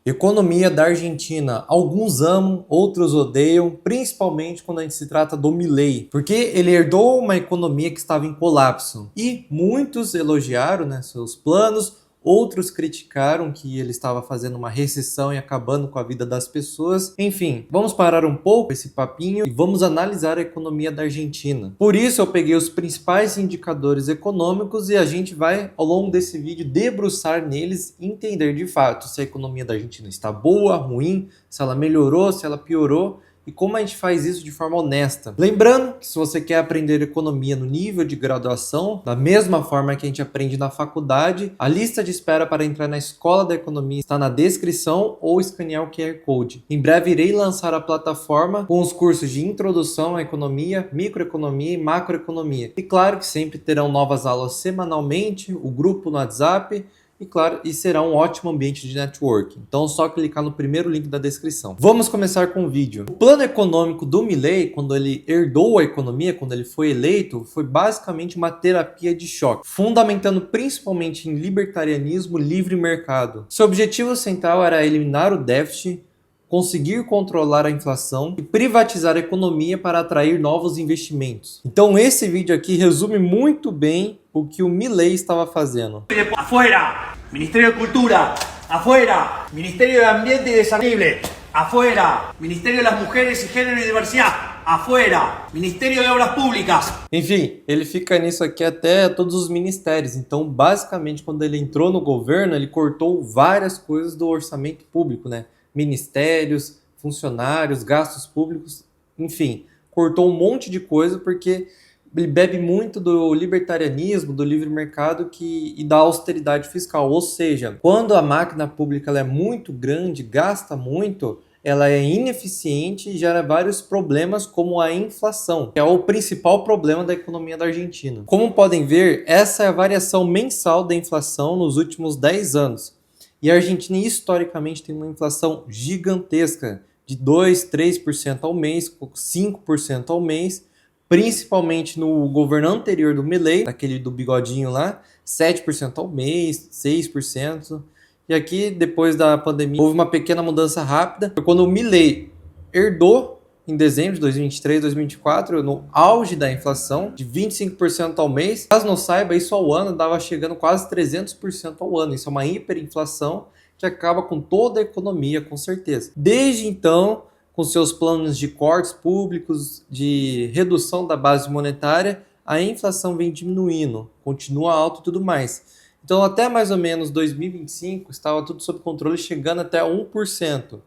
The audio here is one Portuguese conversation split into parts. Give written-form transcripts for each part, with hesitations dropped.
Economia da Argentina. Alguns amam, outros odeiam, principalmente quando a gente se trata do Milei, porque ele herdou uma economia que estava em colapso. E muitos elogiaram, né, seus planos, outros criticaram que ele estava fazendo uma recessão e acabando com a vida das pessoas. Enfim, vamos parar um pouco esse papinho e vamos analisar a economia da Argentina. Por isso eu peguei os principais indicadores econômicos e a gente vai, ao longo desse vídeo, debruçar neles e entender de fato se a economia da Argentina está boa, ruim, se ela melhorou, se ela piorou, e como a gente faz isso de forma honesta. Lembrando que se você quer aprender economia no nível de graduação, da mesma forma que a gente aprende na faculdade, a lista de espera para entrar na Escola da Economia está na descrição ou escanear o QR Code. Em breve irei lançar a plataforma com os cursos de introdução à economia, microeconomia e macroeconomia. E claro que sempre terão novas aulas semanalmente, o grupo no WhatsApp, e claro, e será um ótimo ambiente de networking. Então, só clicar no primeiro link da descrição. Vamos começar com o vídeo. O plano econômico do Milei, quando ele herdou a economia, quando ele foi eleito, foi basicamente uma terapia de choque, fundamentando principalmente em libertarianismo, livre mercado. Seu objetivo central era eliminar o déficit, conseguir controlar a inflação e privatizar a economia para atrair novos investimentos. Então esse vídeo aqui resume muito bem o que o Milei estava fazendo. Afuera, Ministerio de Cultura. Afuera, Ministerio de Ambiente y Sostenible. Afuera, Ministerio de las Mujeres y Género y Diversidad. Afuera, Ministério de Obras Públicas. Enfim, ele fica nisso aqui até todos os ministérios. Então, basicamente, quando ele entrou no governo, ele cortou várias coisas do orçamento público, né? Ministérios, funcionários, gastos públicos, enfim, cortou um monte de coisa porque ele bebe muito do libertarianismo, do livre mercado e da austeridade fiscal. Ou seja, quando a máquina pública ela é muito grande, gasta muito, ela é ineficiente e gera vários problemas como a inflação, que é o principal problema da economia da Argentina. Como podem ver, essa é a variação mensal da inflação nos últimos 10 anos. E a Argentina, historicamente, tem uma inflação gigantesca, de 2, 3% ao mês, 5% ao mês, principalmente no governo anterior do Milei, aquele do bigodinho lá, 7% ao mês, 6%. E aqui, depois da pandemia, houve uma pequena mudança rápida. Foi quando o Milei herdou, em dezembro de 2023, 2024, no auge da inflação, de 25% ao mês. Caso não saiba, isso ao ano estava chegando quase 300% ao ano. Isso é uma hiperinflação que acaba com toda a economia, com certeza. Desde então, com seus planos de cortes públicos, de redução da base monetária, a inflação vem diminuindo, continua alta e tudo mais. Então, até mais ou menos 2025, estava tudo sob controle, chegando até 1%.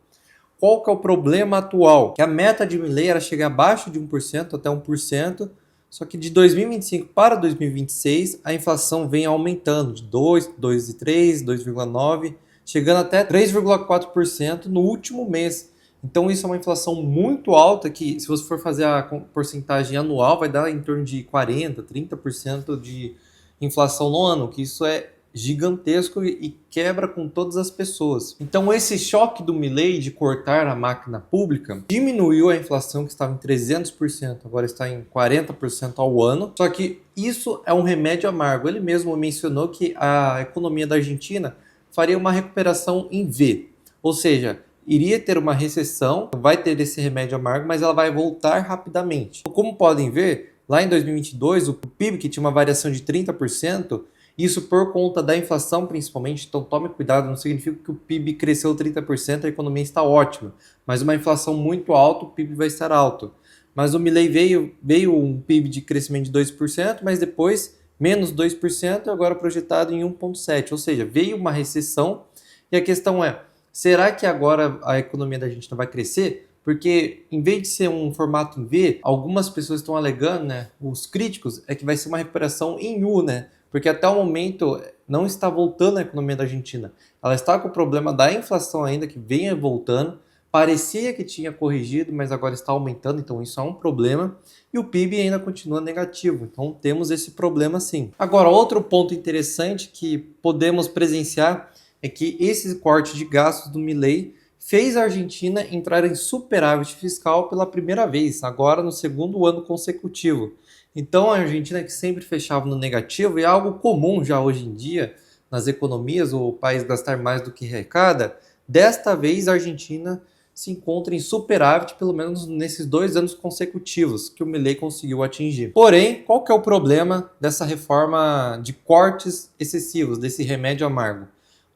Qual que é o problema atual? Que a meta de Milei era chegar abaixo de 1%, até 1%, só que de 2025 para 2026, a inflação vem aumentando de 2, 2,3, 2,9, chegando até 3,4% no último mês. Então isso é uma inflação muito alta que, se você for fazer a porcentagem anual, vai dar em torno de 40%, 30% de inflação no ano, que isso é gigantesco e quebra com todas as pessoas. Então esse choque do Milei de cortar a máquina pública diminuiu a inflação que estava em 300%, agora está em 40% ao ano. Só que isso é um remédio amargo. Ele mesmo mencionou que a economia da Argentina faria uma recuperação em V, ou seja, iria ter uma recessão, vai ter esse remédio amargo, mas ela vai voltar rapidamente. Como podem ver, lá em 2022, o PIB, que tinha uma variação de 30%, isso por conta da inflação principalmente, então tome cuidado, não significa que o PIB cresceu 30%, a economia está ótima, mas uma inflação muito alta, o PIB vai estar alto. Mas o Milei veio um PIB de crescimento de 2%, mas depois menos 2% e agora projetado em 1,7%, ou seja, veio uma recessão e a questão é, será que agora a economia da Argentina vai crescer? Porque em vez de ser um formato em V, algumas pessoas estão alegando, né, os críticos, é que vai ser uma recuperação em U, né? Porque até o momento não está voltando a economia da Argentina. Ela está com o problema da inflação ainda, que vem voltando. Parecia que tinha corrigido, mas agora está aumentando, então isso é um problema. E o PIB ainda continua negativo, então temos esse problema sim. Agora, outro ponto interessante que podemos presenciar é que esse corte de gastos do Milei fez a Argentina entrar em superávit fiscal pela primeira vez, agora no segundo ano consecutivo. Então a Argentina, que sempre fechava no negativo, e é algo comum já hoje em dia nas economias, o país gastar mais do que arrecada, Desta vez, a Argentina se encontra em superávit, pelo menos nesses 2 anos consecutivos que o Milei conseguiu atingir. Porém, qual que é o problema dessa reforma de cortes excessivos, desse remédio amargo?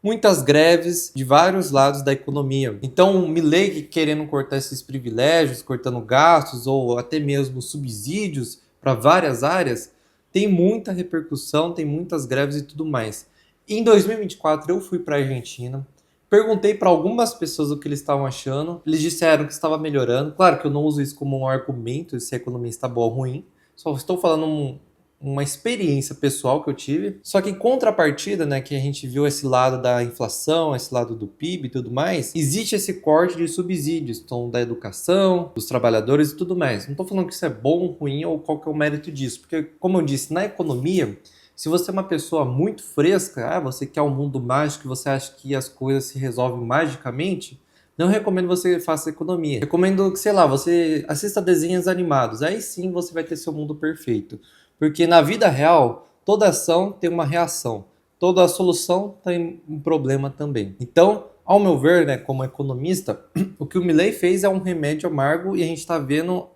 Muitas greves de vários lados da economia. Então, o Milei querendo cortar esses privilégios, cortando gastos ou até mesmo subsídios para várias áreas, tem muita repercussão, tem muitas greves e tudo mais. Em 2024, eu fui para a Argentina, perguntei para algumas pessoas o que eles estavam achando, eles disseram que estava melhorando. Claro que eu não uso isso como um argumento se a economia está boa ou ruim, só estou falando uma experiência pessoal que eu tive. Só que em contrapartida, né, que a gente viu esse lado da inflação, esse lado do PIB e tudo mais, existe esse corte de subsídios, então da educação, dos trabalhadores e tudo mais. Não estou falando que isso é bom, ruim ou qual que é o mérito disso, porque como eu disse, na economia, se você é uma pessoa muito fresca, você quer um mundo mágico, você acha que as coisas se resolvem magicamente, não recomendo você faça economia. Recomendo que, sei lá, você assista desenhos animados. Aí sim você vai ter seu mundo perfeito. Porque na vida real, toda ação tem uma reação. Toda solução tem um problema também. Então, ao meu ver, né, como economista, o que o Milei fez é um remédio amargo e a gente está vendo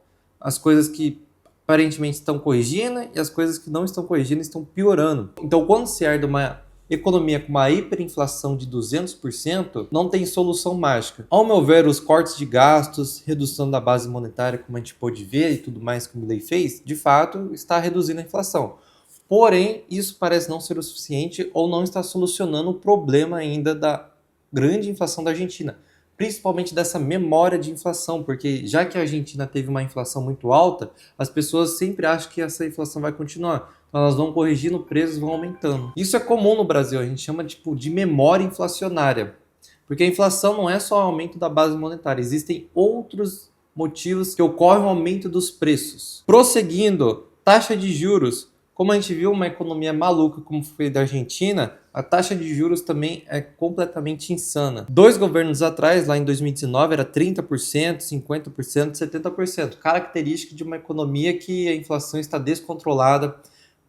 as coisas que aparentemente estão corrigindo e as coisas que não estão corrigindo estão piorando. Então, quando se herda uma economia com uma hiperinflação de 200%, não tem solução mágica. Ao meu ver, os cortes de gastos, redução da base monetária, como a gente pôde ver e tudo mais que o Milei fez, de fato está reduzindo a inflação. Porém, isso parece não ser o suficiente ou não está solucionando o problema ainda da grande inflação da Argentina, principalmente dessa memória de inflação, porque já que a Argentina teve uma inflação muito alta, as pessoas sempre acham que essa inflação vai continuar. Então elas vão corrigindo, preços vão aumentando. Isso é comum no Brasil, a gente chama de memória inflacionária. Porque a inflação não é só o aumento da base monetária, existem outros motivos que ocorrem o aumento dos preços. Prosseguindo, taxa de juros. Como a gente viu uma economia maluca como foi da Argentina, a taxa de juros também é completamente insana. 2 governos atrás, lá em 2019, era 30%, 50%, 70%. Característica de uma economia que a inflação está descontrolada,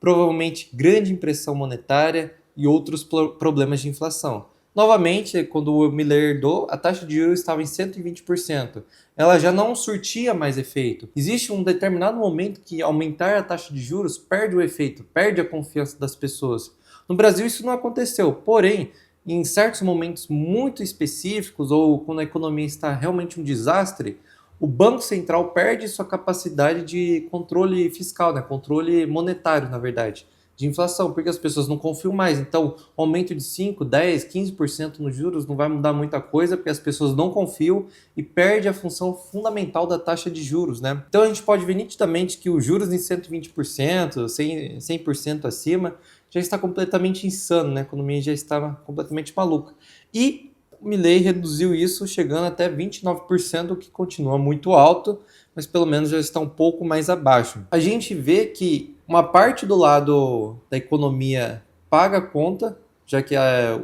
provavelmente grande impressão monetária e outros problemas de inflação. Novamente, quando o Milei herdou, a taxa de juros estava em 120%. Ela já não surtia mais efeito. Existe um determinado momento que aumentar a taxa de juros perde o efeito, perde a confiança das pessoas. No Brasil isso não aconteceu, porém, em certos momentos muito específicos ou quando a economia está realmente um desastre, o Banco Central perde sua capacidade de controle fiscal, né? Controle monetário, na verdade, de inflação, porque as pessoas não confiam mais. Então, o aumento de 5, 10, 15% nos juros não vai mudar muita coisa, porque as pessoas não confiam e perde a função fundamental da taxa de juros, né? Então, a gente pode ver nitidamente que os juros em 120%, 100% acima, já está completamente insano, né? A economia já estava completamente maluca. E o Milei reduziu isso, chegando até 29%, o que continua muito alto, mas pelo menos já está um pouco mais abaixo. A gente vê que uma parte do lado da economia paga a conta, já que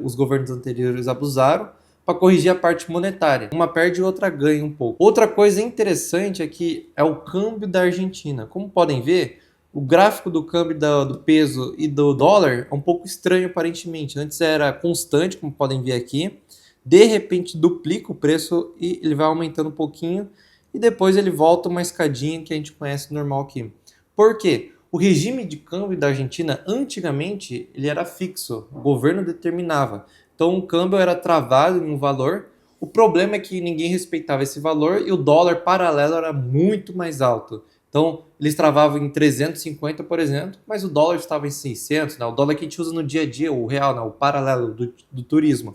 os governos anteriores abusaram, para corrigir a parte monetária. Uma perde e outra ganha um pouco. Outra coisa interessante é que é o câmbio da Argentina. Como podem ver, o gráfico do câmbio do peso e do dólar é um pouco estranho aparentemente. Antes era constante, como podem ver aqui. De repente duplica o preço e ele vai aumentando um pouquinho. E depois ele volta uma escadinha que a gente conhece normal aqui. Por quê? O regime de câmbio da Argentina, antigamente, ele era fixo. O governo determinava. Então o câmbio era travado em um valor. O problema é que ninguém respeitava esse valor e o dólar paralelo era muito mais alto. Então, eles travavam em 350, por exemplo, mas o dólar estava em 600, né? O dólar que a gente usa no dia a dia, o real, né? O paralelo do turismo.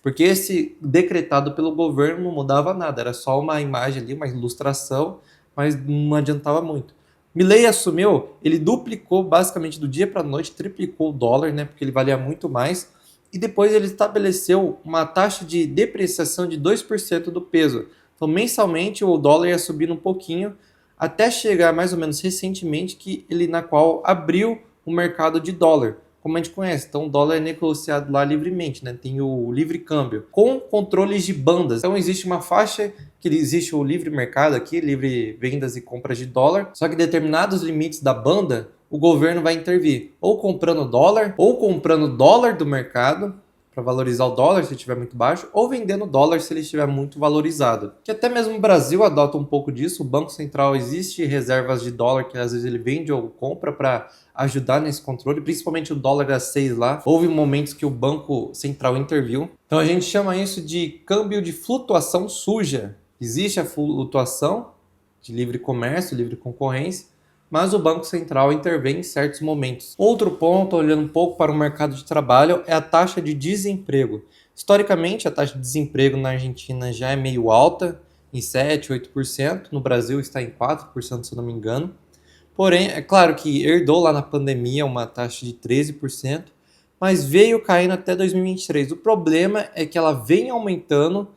Porque esse decretado pelo governo não mudava nada, era só uma imagem ali, uma ilustração, mas não adiantava muito. Milei assumiu, ele duplicou basicamente do dia para a noite, triplicou o dólar, né? Porque ele valia muito mais. E depois ele estabeleceu uma taxa de depreciação de 2% do peso. Então, mensalmente, o dólar ia subindo um pouquinho, até chegar mais ou menos recentemente na qual abriu o mercado de dólar, como a gente conhece. Então o dólar é negociado lá livremente, né? Tem o livre câmbio, com controles de bandas. Então existe uma faixa que existe o livre mercado aqui, livre vendas e compras de dólar, só que determinados limites da banda, o governo vai intervir, ou comprando dólar do mercado, para valorizar o dólar se ele estiver muito baixo, ou vendendo dólar se ele estiver muito valorizado. Que até mesmo o Brasil adota um pouco disso, o Banco Central existe reservas de dólar que às vezes ele vende ou compra para ajudar nesse controle, principalmente o dólar a 6 lá. Houve momentos que o Banco Central interviu. Então a gente chama isso de câmbio de flutuação suja. Existe a flutuação de livre comércio, livre concorrência, mas o Banco Central intervém em certos momentos. Outro ponto, olhando um pouco para o mercado de trabalho, é a taxa de desemprego. Historicamente, a taxa de desemprego na Argentina já é meio alta, em 7, 8%. No Brasil está em 4%, se eu não me engano. Porém, é claro que herdou lá na pandemia uma taxa de 13%, mas veio caindo até 2023. O problema é que ela vem aumentando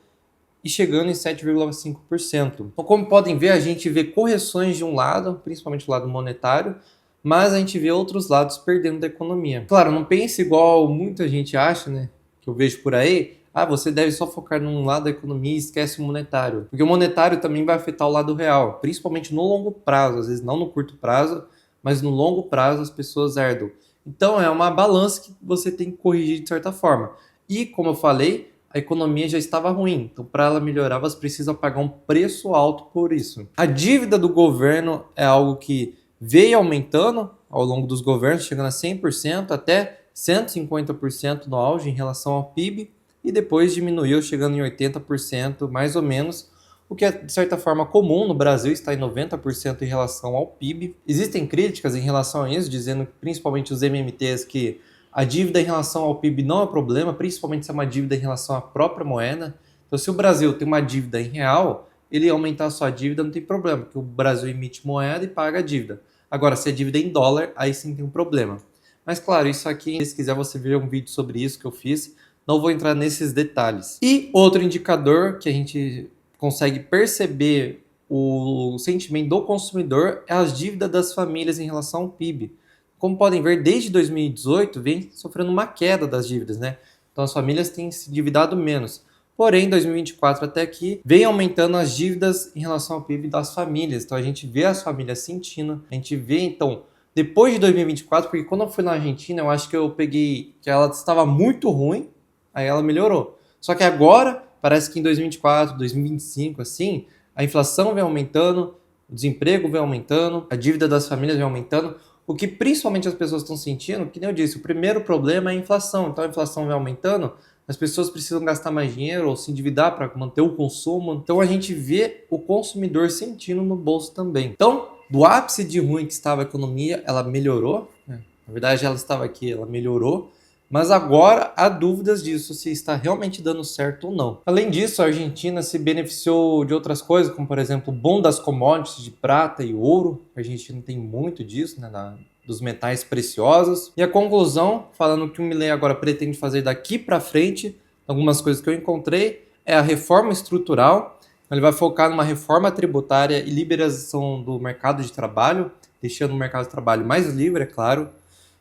e chegando em 7,5%. Então, como podem ver, a gente vê correções de um lado, principalmente o lado monetário, mas a gente vê outros lados perdendo da economia. Claro, não pense igual muita gente acha, né? Que eu vejo por aí, você deve só focar num lado da economia e esquece o monetário. Porque o monetário também vai afetar o lado real, principalmente no longo prazo, às vezes não no curto prazo, mas no longo prazo as pessoas herdam. Então é uma balança que você tem que corrigir de certa forma. E, como eu falei, a economia já estava ruim, então para ela melhorar você precisa pagar um preço alto por isso. A dívida do governo é algo que veio aumentando ao longo dos governos, chegando a 100% até 150% no auge em relação ao PIB, e depois diminuiu, chegando em 80% mais ou menos, o que é de certa forma comum no Brasil, está em 90% em relação ao PIB. Existem críticas em relação a isso, dizendo principalmente os MMTs que a dívida em relação ao PIB não é problema, principalmente se é uma dívida em relação à própria moeda. Então, se o Brasil tem uma dívida em real, ele aumentar a sua dívida não tem problema, porque o Brasil emite moeda e paga a dívida. Agora, se é dívida em dólar, aí sim tem um problema. Mas, claro, isso aqui, se quiser você ver um vídeo sobre isso que eu fiz, não vou entrar nesses detalhes. E outro indicador que a gente consegue perceber o sentimento do consumidor é as dívidas das famílias em relação ao PIB. Como podem ver, desde 2018 vem sofrendo uma queda das dívidas, né? Então as famílias têm se endividado menos. Porém, em 2024 até aqui, vem aumentando as dívidas em relação ao PIB das famílias. Então a gente vê as famílias sentindo, a gente vê então, depois de 2024, porque quando eu fui na Argentina, eu acho que eu peguei que ela estava muito ruim, aí ela melhorou. Só que agora, parece que em 2024, 2025, assim, a inflação vem aumentando, o desemprego vem aumentando, a dívida das famílias vem aumentando. O que principalmente as pessoas estão sentindo, que nem eu disse, o primeiro problema é a inflação. Então a inflação vai aumentando, as pessoas precisam gastar mais dinheiro ou se endividar para manter o consumo. Então a gente vê o consumidor sentindo no bolso também. Então, do ápice de ruim que estava a economia, ela melhorou. Na verdade, ela estava aqui, ela melhorou. Mas agora há dúvidas disso, se está realmente dando certo ou não. Além disso, a Argentina se beneficiou de outras coisas, como por exemplo o boom das commodities de prata e ouro. A Argentina tem muito disso, né, dos metais preciosos. E a conclusão, falando que o Milei agora pretende fazer daqui para frente, algumas coisas que eu encontrei, é a reforma estrutural. Ele vai focar numa reforma tributária e liberalização do mercado de trabalho, deixando o mercado de trabalho mais livre, é claro.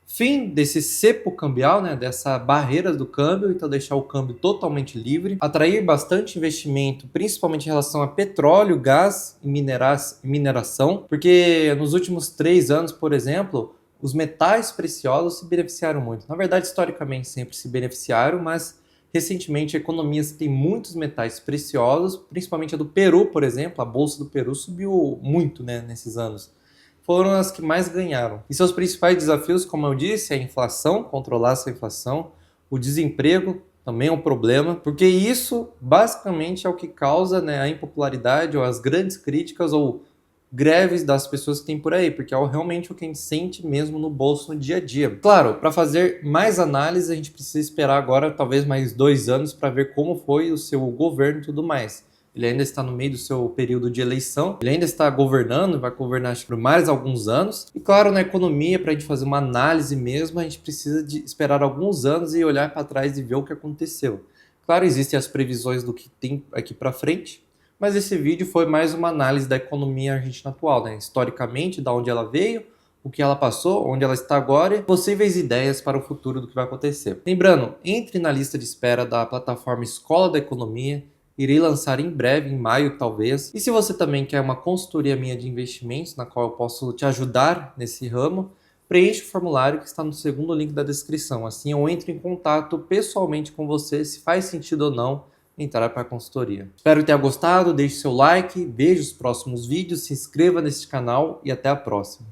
Fim desse cepo cambial, né, dessa barreira do câmbio, então deixar o câmbio totalmente livre, atrair bastante investimento, principalmente em relação a petróleo, gás e mineração, porque nos últimos 3 anos, por exemplo, os metais preciosos se beneficiaram muito. Na verdade, historicamente sempre se beneficiaram, mas recentemente economias que têm muitos metais preciosos, principalmente a do Peru, por exemplo, a bolsa do Peru subiu muito, né, nesses anos. Foram as que mais ganharam. E seus principais desafios, como eu disse, é a inflação, controlar essa inflação, o desemprego também é um problema, porque isso basicamente é o que causa, né, a impopularidade ou as grandes críticas ou greves das pessoas que tem por aí, porque é realmente o que a gente sente mesmo no bolso no dia a dia. Claro, para fazer mais análise, a gente precisa esperar agora talvez mais 2 anos para ver como foi o seu governo e tudo mais. Ele ainda está no meio do seu período de eleição, ele ainda está governando, vai governar acho, por mais alguns anos. E claro, na economia, para a gente fazer uma análise mesmo, a gente precisa de esperar alguns anos e olhar para trás e ver o que aconteceu. Claro, existem as previsões do que tem aqui para frente, mas esse vídeo foi mais uma análise da economia argentina atual, né? Historicamente, da onde ela veio, o que ela passou, onde ela está agora e possíveis ideias para o futuro do que vai acontecer. Lembrando, entre na lista de espera da plataforma Escola da Economia. Irei lançar em breve, em maio talvez. E se você também quer uma consultoria minha de investimentos, na qual eu posso te ajudar nesse ramo, preencha o formulário que está no segundo link da descrição. Assim eu entro em contato pessoalmente com você se faz sentido ou não entrar para a consultoria. Espero que tenha gostado, deixe seu like, veja os próximos vídeos, se inscreva nesse canal e até a próxima.